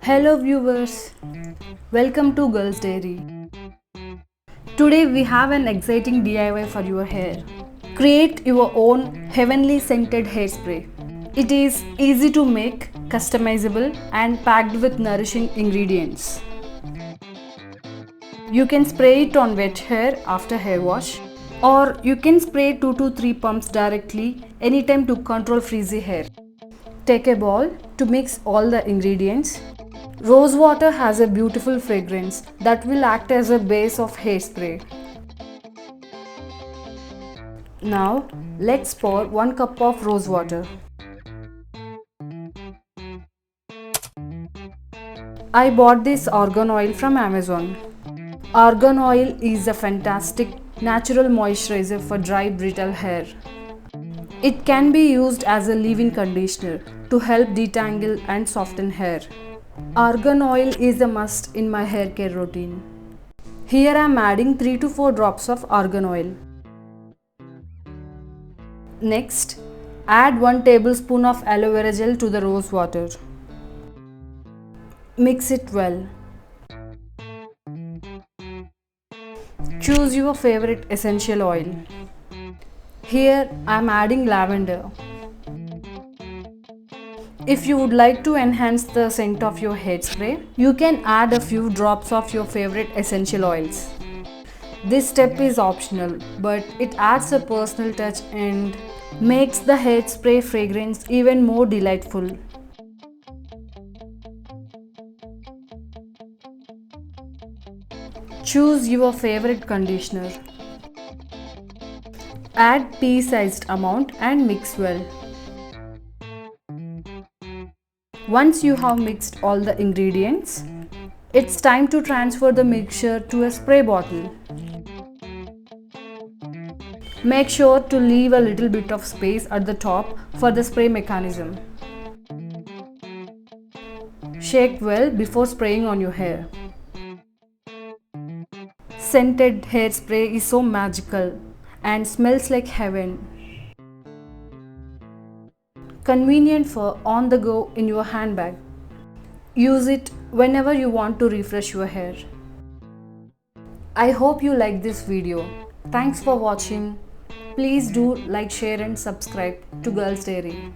Hello viewers, welcome to Girls Dairy. Today we have an exciting DIY for your hair. Create your own heavenly scented hairspray. It is easy to make, customizable and packed with nourishing ingredients. You can spray it on wet hair after hair wash, or you can spray 2 to 3 pumps directly anytime to control frizzy hair. Take a bowl to mix all the ingredients. Rose water has a beautiful fragrance that will act as a base of hairspray. Now, let's pour 1 cup of rose water. I bought this argan oil from Amazon. Argan oil is a fantastic natural moisturizer for dry, brittle hair. It can be used as a leave-in conditioner to help detangle and soften hair. Argan oil is a must in my hair care routine. Here I am adding 3 to 4 drops of argan oil. Next, add 1 tablespoon of aloe vera gel to the rose water. Mix it well. Choose your favorite essential oil. Here I am adding lavender. If you would like to enhance the scent of your hairspray, you can add a few drops of your favorite essential oils. This step is optional, but it adds a personal touch and makes the hairspray fragrance even more delightful. Choose your favorite conditioner. Add pea-sized amount and mix well. Once you have mixed all the ingredients, it's time to transfer the mixture to a spray bottle. Make sure to leave a little bit of space at the top for the spray mechanism. Shake well before spraying on your hair. Scented hairspray is so magical and smells like heaven. Convenient for on the go in your handbag. Use it whenever you want to refresh your hair. I hope you like this video. Thanks for watching. Please do like, share and subscribe to Girls Dairy.